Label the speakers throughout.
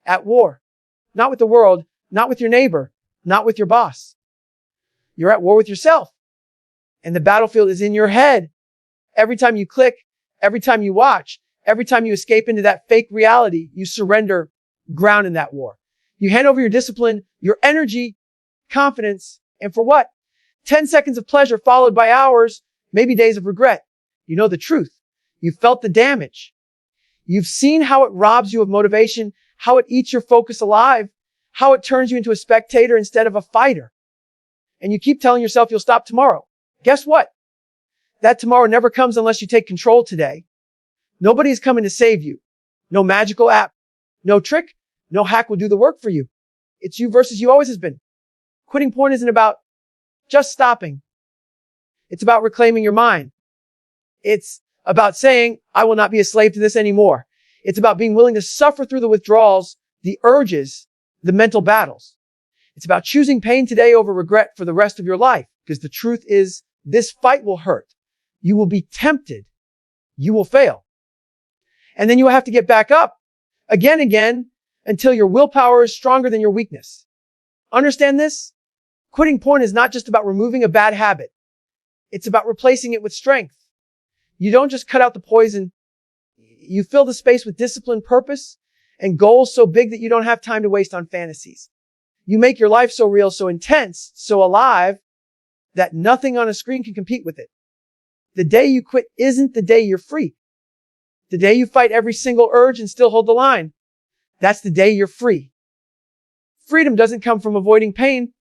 Speaker 1: at war. Not with the world, not with your neighbor, not with your boss. You're at war with yourself. And the battlefield is in your head. Every time you click, every time you watch, every time you escape into that fake reality, you surrender ground in that war. You hand over your discipline, your energy, confidence, and for what? 10 seconds of pleasure followed by hours, maybe days of regret. You know the truth. You felt the damage. You've seen how it robs you of motivation, how it eats your focus alive, how it turns you into a spectator instead of a fighter. And you keep telling yourself you'll stop tomorrow. Guess what? That tomorrow never comes unless you take control today. Nobody is coming to save you. No magical app, no trick, no hack will do the work for you. It's you versus you always has been. Quitting porn isn't about just stopping. It's about reclaiming your mind. It's about saying, I will not be a slave to this anymore. It's about being willing to suffer through the withdrawals, the urges, the mental battles. It's about choosing pain today over regret for the rest of your life. Because the truth is, this fight will hurt. You will be tempted. You will fail. And then you will have to get back up again and again until your willpower is stronger than your weakness. Understand this? Quitting porn is not just about removing a bad habit. It's about replacing it with strength. You don't just cut out the poison. You fill the space with discipline, purpose, and goals so big that you don't have time to waste on fantasies. You make your life so real, so intense, so alive, that nothing on a screen can compete with it. The day you quit isn't the day you're free. The day you fight every single urge and still hold the line. That's the day you're free. Freedom doesn't come from avoiding pain.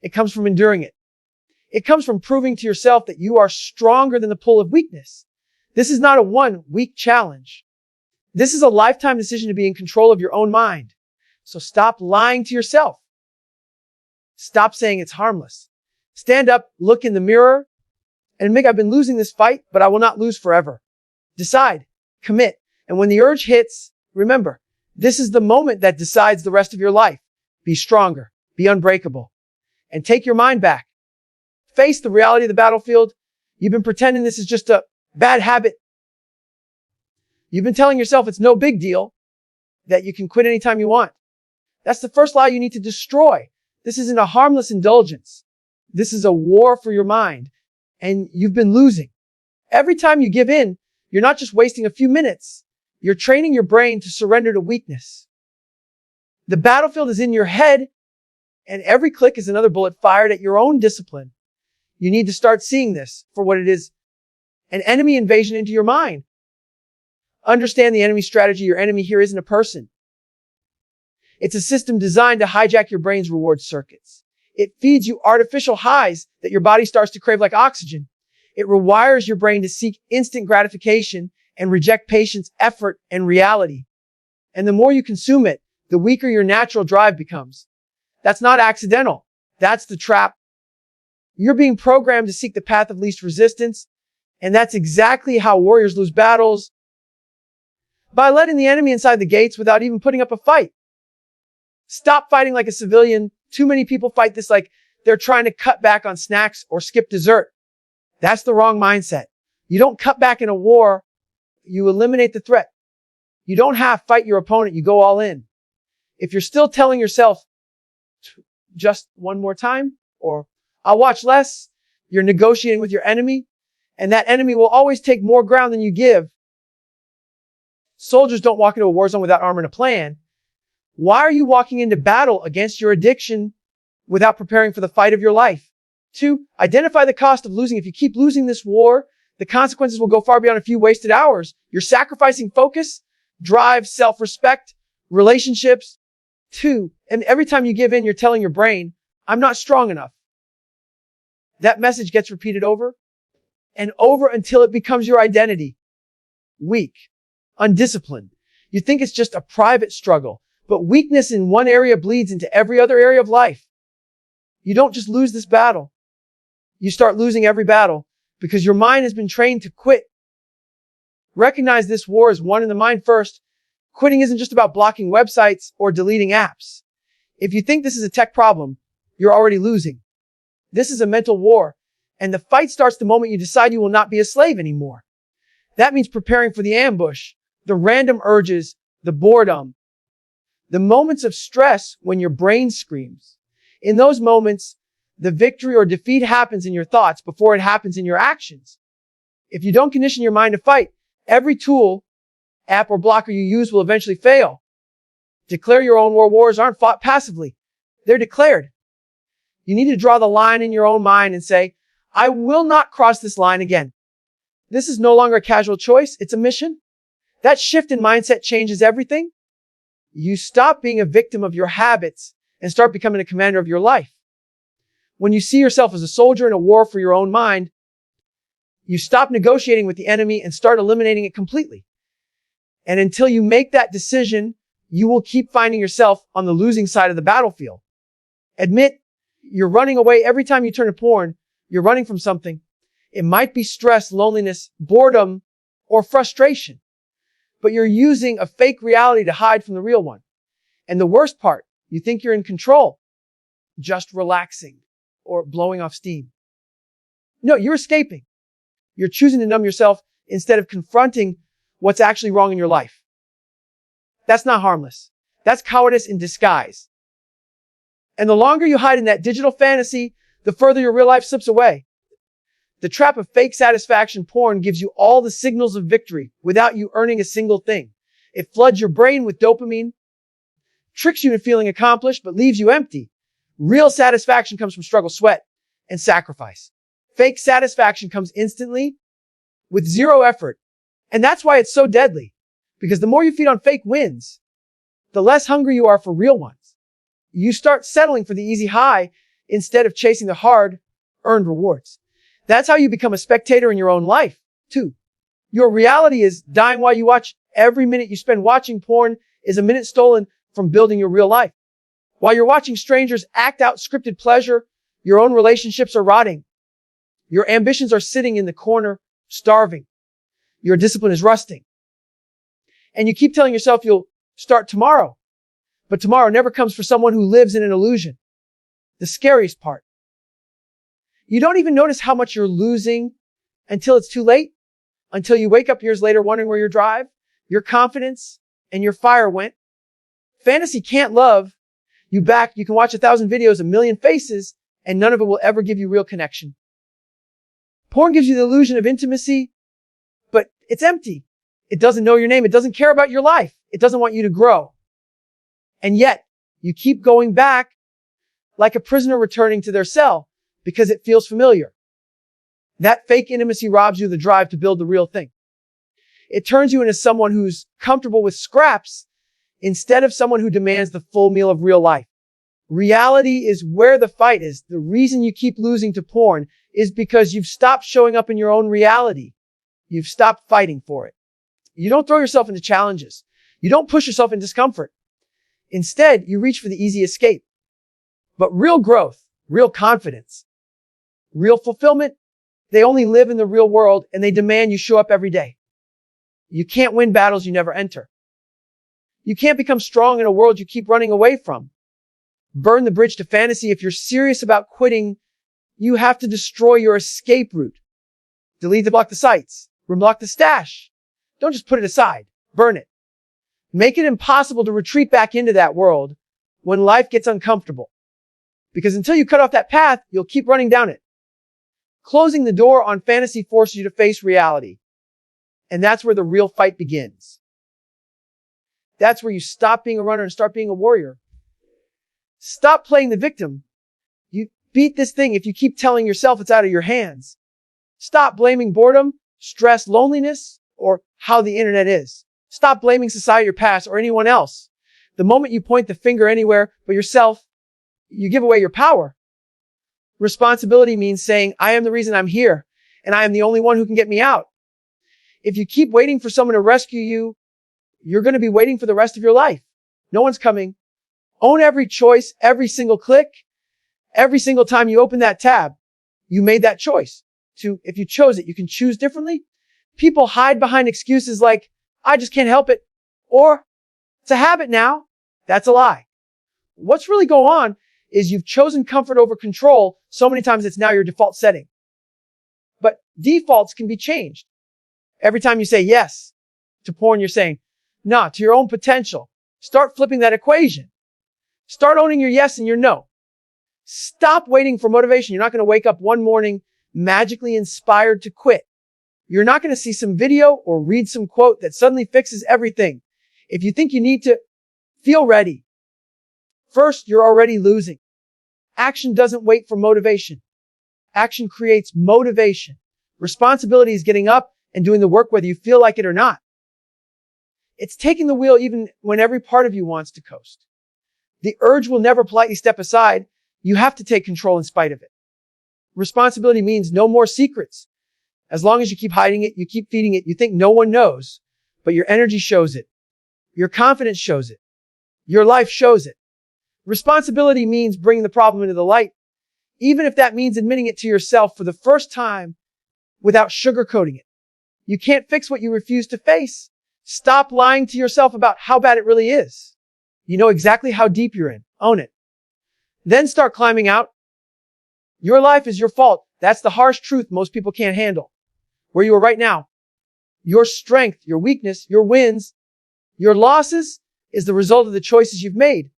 Speaker 1: It comes from enduring it. It comes from proving to yourself that you are stronger than the pull of weakness. This is not a 1 week challenge. This is a lifetime decision to be in control of your own mind. So stop lying to yourself. Stop saying it's harmless. Stand up, look in the mirror, and admit I've been losing this fight, but I will not lose forever. Decide, commit, and when the urge hits, remember, this is the moment that decides the rest of your life. Be stronger, be unbreakable, and take your mind back. Face the reality of the battlefield. You've been pretending this is just a bad habit. You've been telling yourself it's no big deal, that you can quit anytime you want. That's the first lie you need to destroy. This isn't a harmless indulgence. This is a war for your mind, and you've been losing. Every time you give in, you're not just wasting a few minutes. You're training your brain to surrender to weakness. The battlefield is in your head, and every click is another bullet fired at your own discipline. You need to start seeing this for what it is, an enemy invasion into your mind. Understand the enemy strategy. Your enemy here isn't a person. It's a system designed to hijack your brain's reward circuits. It feeds you artificial highs that your body starts to crave like oxygen. It rewires your brain to seek instant gratification and reject patience, effort, and reality. And the more you consume it, the weaker your natural drive becomes. That's not accidental. That's the trap. You're being programmed to seek the path of least resistance. And that's exactly how warriors lose battles. By letting the enemy inside the gates without even putting up a fight. Stop fighting like a civilian. Too many people fight this like they're trying to cut back on snacks or skip dessert. That's the wrong mindset. You don't cut back in a war. You eliminate the threat. You don't fight your opponent. You go all in. If you're still telling yourself just one more time or I'll watch less, you're negotiating with your enemy, and that enemy will always take more ground than you give. Soldiers don't walk into a war zone without armor and a plan. Why are you walking into battle against your addiction without preparing for the fight of your life? 2, identify the cost of losing. If you keep losing this war, the consequences will go far beyond a few wasted hours. You're sacrificing focus, drive, self-respect, relationships. 2, and every time you give in, you're telling your brain, I'm not strong enough. That message gets repeated over and over until it becomes your identity. Weak, undisciplined. You think it's just a private struggle, but weakness in one area bleeds into every other area of life. You don't just lose this battle. You start losing every battle because your mind has been trained to quit. Recognize this war is won in the mind first. Quitting isn't just about blocking websites or deleting apps. If you think this is a tech problem, you're already losing. This is a mental war, and the fight starts the moment you decide you will not be a slave anymore. That means preparing for the ambush, the random urges, the boredom, The moments of stress when your brain screams. In those moments, the victory or defeat happens in your thoughts before it happens in your actions. If you don't condition your mind to fight, every tool, app, or blocker you use will eventually fail. Declare your own war. Wars aren't fought passively. They're declared. You need to draw the line in your own mind and say, I will not cross this line again. This is no longer a casual choice. It's a mission. That shift in mindset changes everything. You stop being a victim of your habits and start becoming a commander of your life. When you see yourself as a soldier in a war for your own mind, you stop negotiating with the enemy and start eliminating it completely. And until you make that decision, you will keep finding yourself on the losing side of the battlefield. Admit you're running away every time you turn to porn. You're running from something. It might be stress, loneliness, boredom, or frustration. But you're using a fake reality to hide from the real one. And the worst part, you think you're in control, just relaxing or blowing off steam. No, you're escaping. You're choosing to numb yourself instead of confronting what's actually wrong in your life. That's not harmless. That's cowardice in disguise. And the longer you hide in that digital fantasy, the further your real life slips away. The trap of fake satisfaction porn gives you all the signals of victory without you earning a single thing. It floods your brain with dopamine, tricks you into feeling accomplished, but leaves you empty. Real satisfaction comes from struggle, sweat, and sacrifice. Fake satisfaction comes instantly with zero effort. And that's why it's so deadly. Because the more you feed on fake wins, the less hungry you are for real ones. You start settling for the easy high instead of chasing the hard-earned rewards. That's how you become a spectator in your own life, too. Your reality is dying while you watch. Every minute you spend watching porn is a minute stolen from building your real life. While you're watching strangers act out scripted pleasure, your own relationships are rotting. Your ambitions are sitting in the corner, starving. Your discipline is rusting. And you keep telling yourself you'll start tomorrow. But tomorrow never comes for someone who lives in an illusion. The scariest part. You don't even notice how much you're losing until it's too late. Until you wake up years later wondering where your drive, your confidence, and your fire went. Fantasy can't love you back. You can watch 1,000 videos, 1,000,000 faces, and none of it will ever give you real connection. Porn gives you the illusion of intimacy, but it's empty. It doesn't know your name. It doesn't care about your life. It doesn't want you to grow. And yet, you keep going back like a prisoner returning to their cell because it feels familiar. That fake intimacy robs you of the drive to build the real thing. It turns you into someone who's comfortable with scraps instead of someone who demands the full meal of real life. Reality is where the fight is. The reason you keep losing to porn is because you've stopped showing up in your own reality. You've stopped fighting for it. You don't throw yourself into challenges. You don't push yourself in discomfort. Instead, you reach for the easy escape. But real growth, real confidence, real fulfillment, they only live in the real world and they demand you show up every day. You can't win battles you never enter. You can't become strong in a world you keep running away from. Burn the bridge to fantasy. If you're serious about quitting, you have to destroy your escape route. Delete block the sites. Unblock the stash. Don't just put it aside. Burn it. Make it impossible to retreat back into that world when life gets uncomfortable. Because until you cut off that path, you'll keep running down it. Closing the door on fantasy forces you to face reality. And that's where the real fight begins. That's where you stop being a runner and start being a warrior. Stop playing the victim. You beat this thing if you keep telling yourself it's out of your hands. Stop blaming boredom, stress, loneliness, or how the internet is. Stop blaming society, your past, or anyone else. The moment you point the finger anywhere but yourself, you give away your power. Responsibility means saying, I am the reason I'm here, and I am the only one who can get me out. If you keep waiting for someone to rescue you, you're going to be waiting for the rest of your life. No one's coming. Own every choice, every single click, every single time you open that tab. You made that choice. If you chose it, you can choose differently. People hide behind excuses like, I just can't help it. Or, it's a habit now. That's a lie. What's really going on is you've chosen comfort over control so many times it's now your default setting. But defaults can be changed. Every time you say yes to porn, you're saying no to your own potential, Start flipping that equation. Start owning your yes and your no. Stop waiting for motivation. You're not going to wake up one morning magically inspired to quit. You're not going to see some video or read some quote that suddenly fixes everything. If you think you need to, feel ready. First, you're already losing. Action doesn't wait for motivation. Action creates motivation. Responsibility is getting up and doing the work whether you feel like it or not. It's taking the wheel even when every part of you wants to coast. The urge will never politely step aside. You have to take control in spite of it. Responsibility means no more secrets. As long as you keep hiding it, you keep feeding it, you think no one knows, but your energy shows it. Your confidence shows it. Your life shows it. Responsibility means bringing the problem into the light, even if that means admitting it to yourself for the first time without sugarcoating it. You can't fix what you refuse to face. Stop lying to yourself about how bad it really is. You know exactly how deep you're in. Own it. Then start climbing out. Your life is your fault. That's the harsh truth most people can't handle. Where you are right now, your strength, your weakness, your wins, your losses is the result of the choices you've made.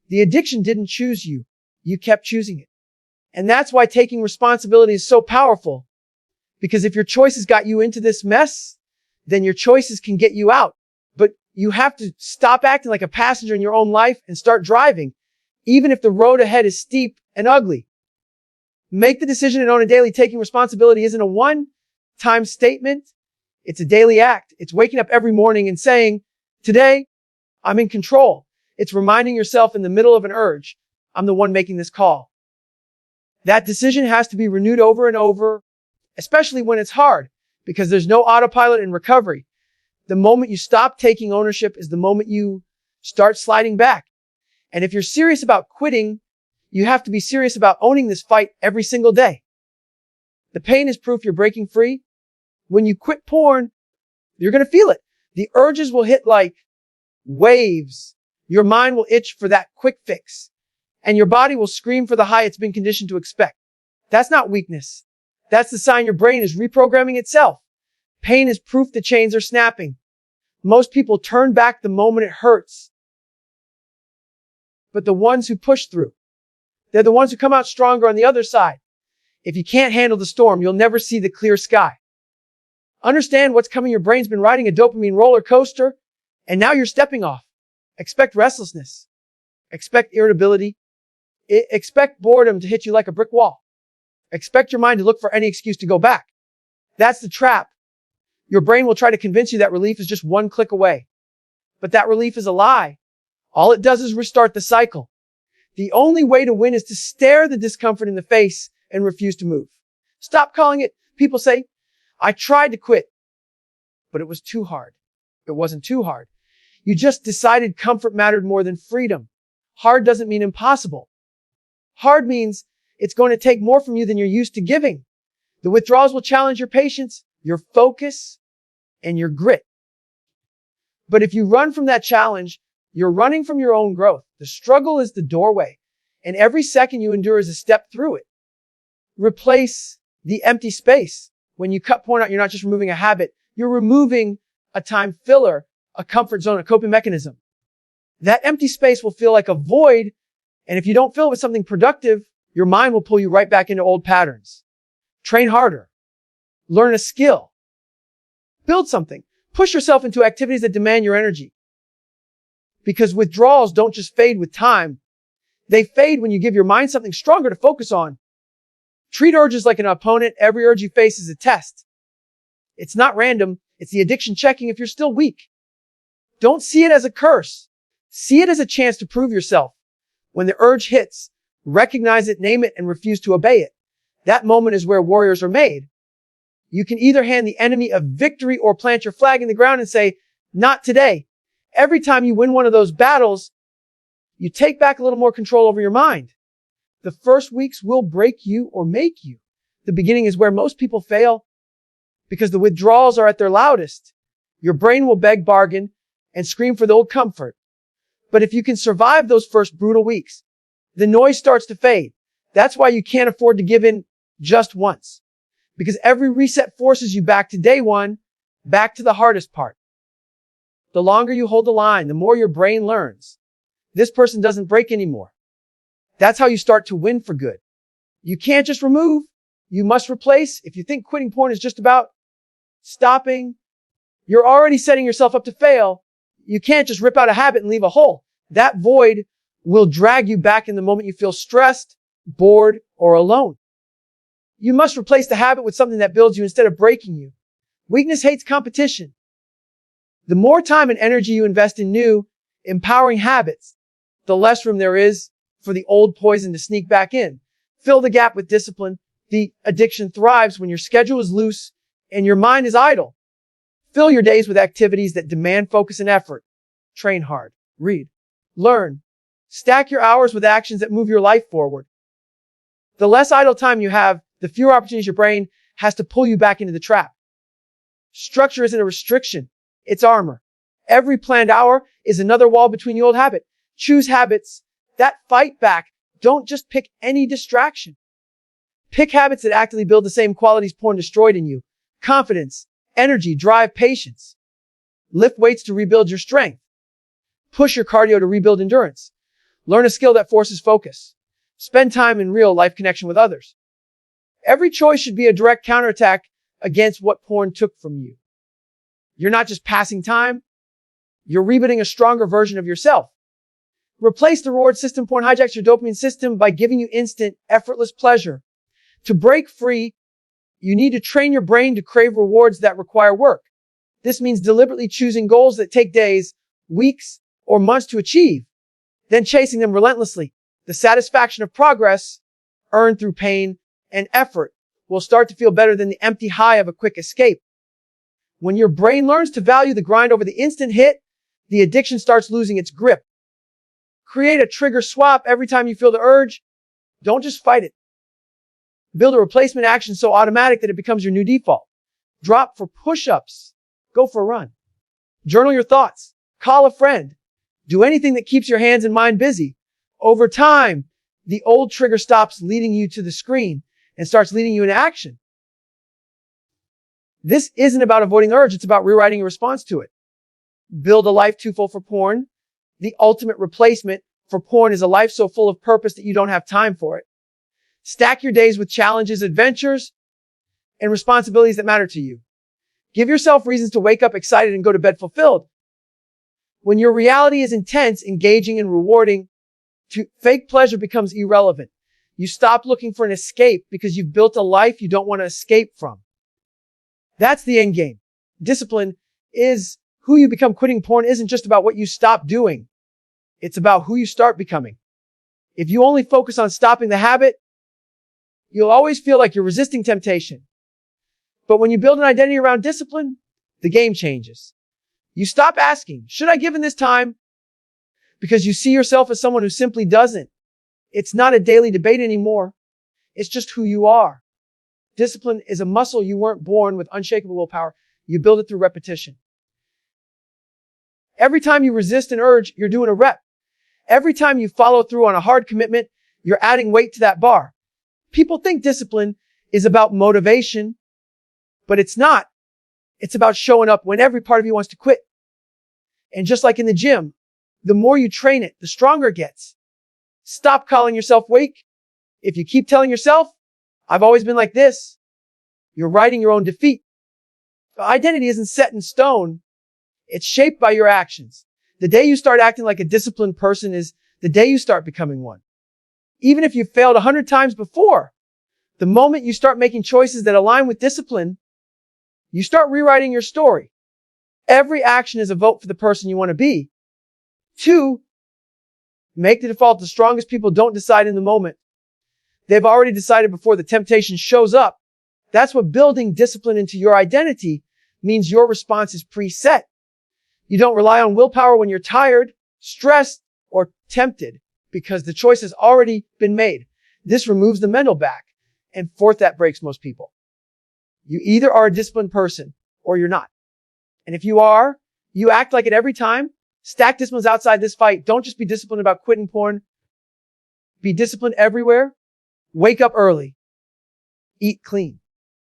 Speaker 1: The addiction didn't choose you. You kept choosing it. And that's why taking responsibility is so powerful. Because if your choices got you into this mess, then your choices can get you out. But you have to stop acting like a passenger in your own life and start driving, even if the road ahead is steep and ugly. Make the decision and own it daily. Taking responsibility isn't a one-time statement. It's a daily act. It's waking up every morning and saying, today, I'm in control. It's reminding yourself in the middle of an urge, I'm the one making this call. That decision has to be renewed over and over, especially when it's hard, because there's no autopilot in recovery. The moment you stop taking ownership is the moment you start sliding back. And if you're serious about quitting, you have to be serious about owning this fight every single day. The pain is proof you're breaking free. When you quit porn, you're going to feel it. The urges will hit like waves. Your mind will itch for that quick fix. And your body will scream for the high it's been conditioned to expect. That's not weakness. That's the sign your brain is reprogramming itself. Pain is proof the chains are snapping. Most people turn back the moment it hurts. But the ones who push through, they're the ones who come out stronger on the other side. If you can't handle the storm, you'll never see the clear sky. Understand what's coming. Your brain's been riding a dopamine roller coaster, and now you're stepping off. Expect restlessness. Expect irritability. Expect boredom to hit you like a brick wall. Expect your mind to look for any excuse to go back. That's the trap. Your brain will try to convince you that relief is just one click away. But that relief is a lie. All it does is restart the cycle. The only way to win is to stare the discomfort in the face and refuse to move. Stop calling it. People say, I tried to quit, but it was too hard. It wasn't too hard. You just decided comfort mattered more than freedom. Hard doesn't mean impossible. Hard means it's going to take more from you than you're used to giving. The withdrawals will challenge your patience, your focus, and your grit. But if you run from that challenge, you're running from your own growth. The struggle is the doorway, and every second you endure is a step through it. Replace the empty space. When you cut porn out, you're not just removing a habit, you're removing a time filler, a comfort zone, a coping mechanism. That empty space will feel like a void, and if you don't fill it with something productive, your mind will pull you right back into old patterns. Train harder. Learn a skill. Build something. Push yourself into activities that demand your energy. Because withdrawals don't just fade with time. They fade when you give your mind something stronger to focus on. Treat urges like an opponent. Every urge you face is a test. It's not random. It's the addiction checking if you're still weak. Don't see it as a curse. See it as a chance to prove yourself. When the urge hits, recognize it, name it, and refuse to obey it. That moment is where warriors are made. You can either hand the enemy a victory or plant your flag in the ground and say, not today. Every time you win one of those battles, you take back a little more control over your mind. The first weeks will break you or make you. The beginning is where most people fail because the withdrawals are at their loudest. Your brain will beg, bargain, and scream for the old comfort. But if you can survive those first brutal weeks, the noise starts to fade. That's why you can't afford to give in just once. Because every reset forces you back to day one, back to the hardest part. The longer you hold the line, the more your brain learns. This person doesn't break anymore. That's how you start to win for good. You can't just remove. You must replace. If you think quitting porn is just about stopping, you're already setting yourself up to fail. You can't just rip out a habit and leave a hole. That void will drag you back in the moment you feel stressed, bored, or alone. You must replace the habit with something that builds you instead of breaking you. Weakness hates competition. The more time and energy you invest in new, empowering habits, the less room there is for the old poison to sneak back in. Fill the gap with discipline. The addiction thrives when your schedule is loose and your mind is idle. Fill your days with activities that demand focus and effort. Train hard. Read. Learn. Stack your hours with actions that move your life forward. The less idle time you have, the fewer opportunities your brain has to pull you back into the trap. Structure isn't a restriction. It's armor. Every planned hour is another wall between the old habit. Choose habits that fight back. Don't just pick any distraction. Pick habits that actively build the same qualities porn destroyed in you. Confidence, energy, drive, patience. Lift weights to rebuild your strength. Push your cardio to rebuild endurance. Learn a skill that forces focus. Spend time in real life connection with others. Every choice should be a direct counterattack against what porn took from you. You're not just passing time. You're rebuilding a stronger version of yourself. Replace the reward system. Porn hijacks your dopamine system by giving you instant, effortless pleasure. To break free, you need to train your brain to crave rewards that require work. This means deliberately choosing goals that take days, weeks, or months to achieve, then chasing them relentlessly. The satisfaction of progress, earned through pain and effort, will start to feel better than the empty high of a quick escape. When your brain learns to value the grind over the instant hit, the addiction starts losing its grip. Create a trigger swap every time you feel the urge. Don't just fight it. Build a replacement action so automatic that it becomes your new default. Drop for push-ups. Go for a run. Journal your thoughts. Call a friend. Do anything that keeps your hands and mind busy. Over time, the old trigger stops leading you to the screen and starts leading you into action. This isn't about avoiding the urge. It's about rewriting your response to it. Build a life too full for porn. The ultimate replacement for porn is a life so full of purpose that you don't have time for it. Stack your days with challenges, adventures, and responsibilities that matter to you. Give yourself reasons to wake up excited and go to bed fulfilled. When your reality is intense, engaging, and rewarding, fake pleasure becomes irrelevant. You stop looking for an escape because you've built a life you don't want to escape from. That's the end game. Discipline is who you become. Quitting porn isn't just about what you stop doing. It's about who you start becoming. If you only focus on stopping the habit, you'll always feel like you're resisting temptation. But when you build an identity around discipline, the game changes. You stop asking, should I give in this time? Because you see yourself as someone who simply doesn't. It's not a daily debate anymore. It's just who you are. Discipline is a muscle you weren't born with unshakable willpower. You build it through repetition. Every time you resist an urge, you're doing a rep. Every time you follow through on a hard commitment, you're adding weight to that bar. People think discipline is about motivation, but it's not. It's about showing up when every part of you wants to quit. And just like in the gym, the more you train it, the stronger it gets. Stop calling yourself weak. If you keep telling yourself, I've always been like this, you're writing your own defeat. The identity isn't set in stone. It's shaped by your actions. The day you start acting like a disciplined person is the day you start becoming one. Even if you've failed 100 times before, the moment you start making choices that align with discipline, you start rewriting your story. Every action is a vote for the person you want to be. 2, make the default. The strongest people don't decide in the moment. They've already decided before the temptation shows up. That's what building discipline into your identity means. Your response is preset. You don't rely on willpower when you're tired, stressed, or tempted because the choice has already been made. This removes the mental back. And 4th, that breaks most people. You either are a disciplined person or you're not. And if you are, you act like it every time. Stack disciplines outside this fight. Don't just be disciplined about quitting porn. Be disciplined everywhere. Wake up early. Eat clean.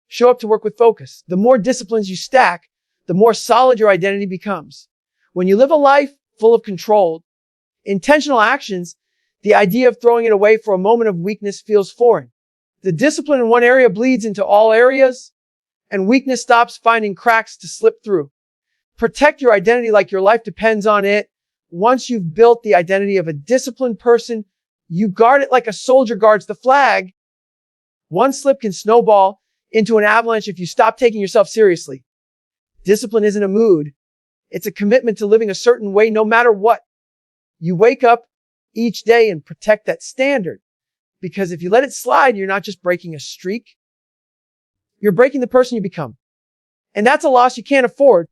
Speaker 1: Show up to work with focus. The more disciplines you stack, the more solid your identity becomes. When you live a life full of controlled, intentional actions, the idea of throwing it away for a moment of weakness feels foreign. The discipline in one area bleeds into all areas, and weakness stops finding cracks to slip through. Protect your identity like your life depends on it. Once you've built the identity of a disciplined person, you guard it like a soldier guards the flag. One slip can snowball into an avalanche if you stop taking yourself seriously. Discipline isn't a mood. It's a commitment to living a certain way no matter what. You wake up each day and protect that standard. Because if you let it slide, you're not just breaking a streak. You're breaking the person you become. And that's a loss you can't afford.